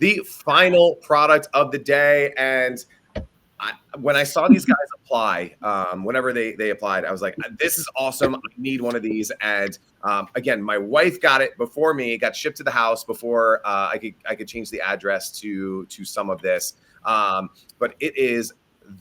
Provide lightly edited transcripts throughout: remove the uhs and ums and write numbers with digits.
the final product of the day. And when I saw these guys apply, whenever they applied, I was like, this is awesome. I need one of these. And again, my wife got it before me. It got shipped to the house before I could change the address to some of this. But it is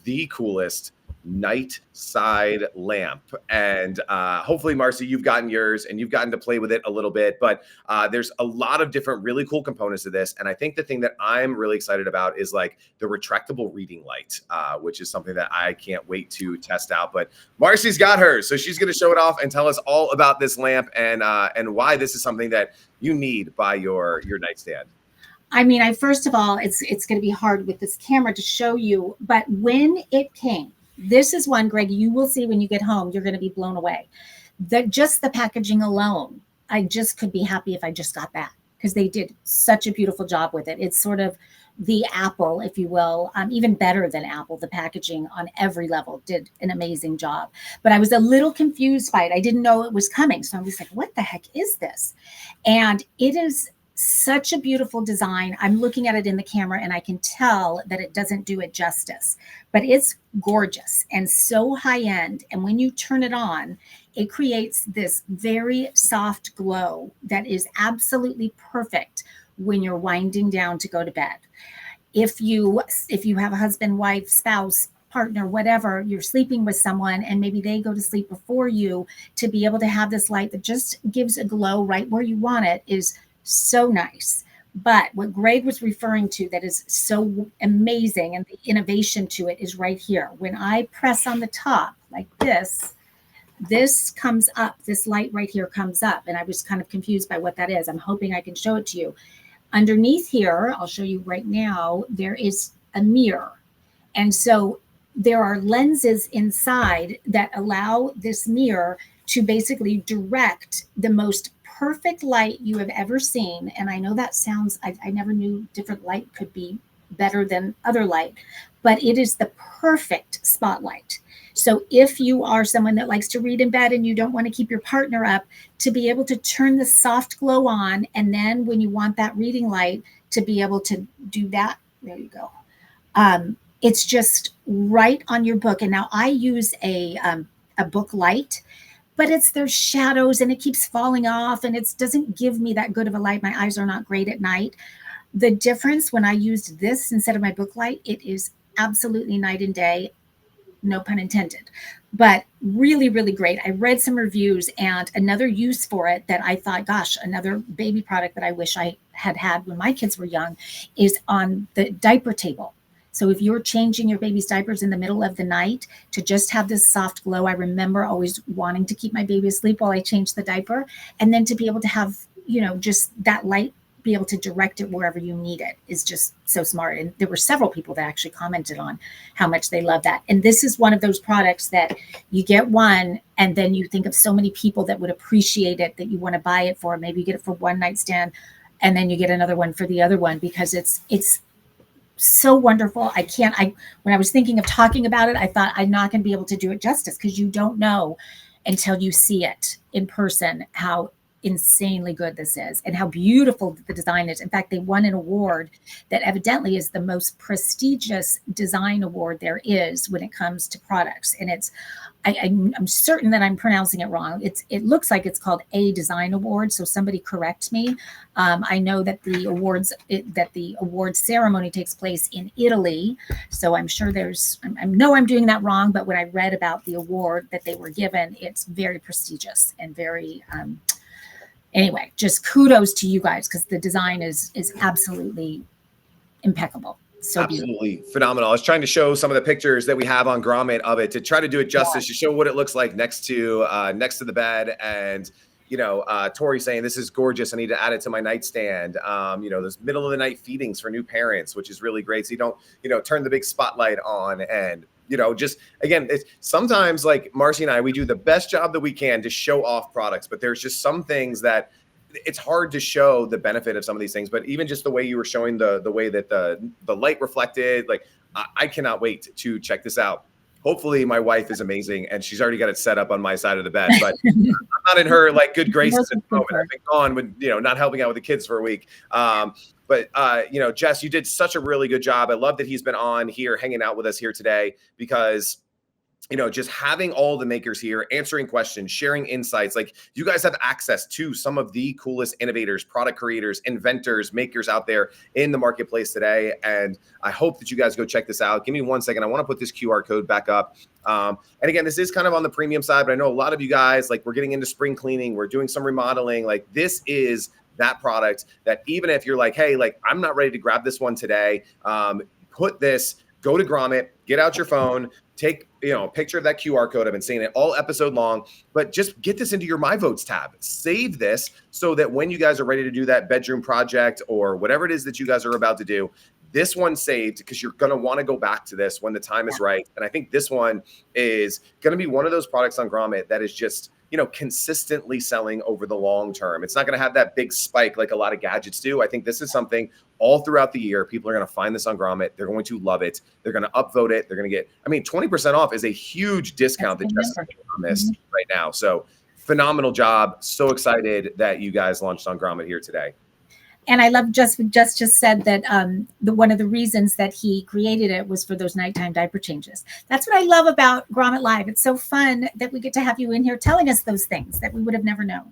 the coolest Nightside Lamp. And hopefully, Marcy, you've gotten yours and you've gotten to play with it a little bit. But there's a lot of different really cool components to this. And I think the thing that I'm really excited about is like the retractable reading light, which is something that I can't wait to test out. But Marcy's got hers, so she's going to show it off and tell us all about this lamp and why this is something that you need by your nightstand. I mean, first of all, it's going to be hard with this camera to show you, but when it came, this is one, Greg, you will see when you get home, you're going to be blown away. Just the packaging alone, I just could be happy if I just got that, because they did such a beautiful job with it. It's sort of the Apple, if you will, even better than Apple. The packaging on every level did an amazing job. But I was a little confused by it. I didn't know it was coming. So I was like, what the heck is this? And it is such a beautiful design. I'm looking at it in the camera and I can tell that it doesn't do it justice, but it's gorgeous and so high end. And when you turn it on, it creates this very soft glow that is absolutely perfect when you're winding down to go to bed. If you have a husband, wife, spouse, partner, whatever, you're sleeping with someone and maybe they go to sleep before you, to be able to have this light that just gives a glow right where you want it is so nice. But what Greg was referring to that is so amazing and the innovation to it is right here. When I press on the top like this comes up, this light right here comes up. And I was kind of confused by what that is. I'm hoping I can show it to you. Underneath here, I'll show you right now, there is a mirror. And so there are lenses inside that allow this mirror to basically direct the most perfect light you have ever seen. And I know that sounds, I never knew different light could be better than other light, but it is the perfect spotlight. So if you are someone that likes to read in bed and you don't want to keep your partner up, to be able to turn the soft glow on, and then when you want that reading light, to be able to do that, there you go. It's just right on your book. And now I use a book light, but there's shadows and it keeps falling off and it doesn't give me that good of a light. My eyes are not great at night. The difference when I used this instead of my book light, it is absolutely night and day, no pun intended, but really, really great. I read some reviews, and another use for it that I thought, gosh, another baby product that I wish I had when my kids were young is on the diaper table. So if you're changing your baby's diapers in the middle of the night, to just have this soft glow. I remember always wanting to keep my baby asleep while I changed the diaper, and then to be able to have, just that light, be able to direct it wherever you need it is just so smart. And there were several people that actually commented on how much they love that. And this is one of those products that you get one and then you think of so many people that would appreciate it, that you want to buy it for. Maybe you get it for one nightstand and then you get another one for the other one, because it's so wonderful. When I was thinking of talking about it, I thought I'm not going to be able to do it justice, because you don't know until you see it in person how insanely good this is and how beautiful the design is. In fact, they won an award that evidently is the most prestigious design award there is when it comes to products. And I'm certain that I'm pronouncing it wrong. It looks like it's called a design award. So somebody correct me. I know that the award ceremony takes place in Italy. So I'm sure I know I'm doing that wrong, but when I read about the award that they were given, it's very prestigious and very, anyway, just kudos to you guys, because the design is absolutely impeccable. So absolutely beautiful. Phenomenal. I was trying to show some of the pictures that we have on Grommet of it to try to do it justice, to show what it looks like next to the bed. And Tori saying this is gorgeous. I need to add it to my nightstand. Those middle of the night feedings for new parents, which is really great. So you don't, turn the big spotlight on. And just again, it's sometimes like Marcy and I, we do the best job that we can to show off products, but there's just some things that it's hard to show the benefit of some of these things. But even just the way you were showing the way that the light reflected, like I cannot wait to check this out. hopefully my wife is amazing and she's already got it set up on my side of the bed, but I'm not in her like good graces at the moment. I've been gone with, not helping out with the kids for a week. But Jess, you did such a really good job. I love that he's been on here hanging out with us here today, because just having all the makers here, answering questions, sharing insights, like you guys have access to some of the coolest innovators, product creators, inventors, makers out there in the marketplace today. And I hope that you guys go check this out. Give me 1 second. I want to put this QR code back up. And again, this is kind of on the premium side, but I know a lot of you guys, like, we're getting into spring cleaning. We're doing some remodeling. Like, this is that product that even if you're like, hey, like, I'm not ready to grab this one today, go to Grommet, get out your phone, take a picture of that QR code. I've been saying it all episode long, but just get this into your My Votes tab. Save this so that when you guys are ready to do that bedroom project or whatever it is that you guys are about to do, this one's saved, because you're going to want to go back to this when the time is right. And I think this one is going to be one of those products on Grommet that is just, consistently selling over the long term. It's not going to have that big spike like a lot of gadgets do. I think this is something all throughout the year. People are going to find this on Grommet. They're going to love it. They're going to upvote it. They're going to get, 20% off is a huge discount that Jess is getting on this right now. So phenomenal job. So excited that you guys launched on Grommet here today. And I love just said that one of the reasons that he created it was for those nighttime diaper changes. That's what I love about Grommet Live. It's so fun that we get to have you in here telling us those things that we would have never known.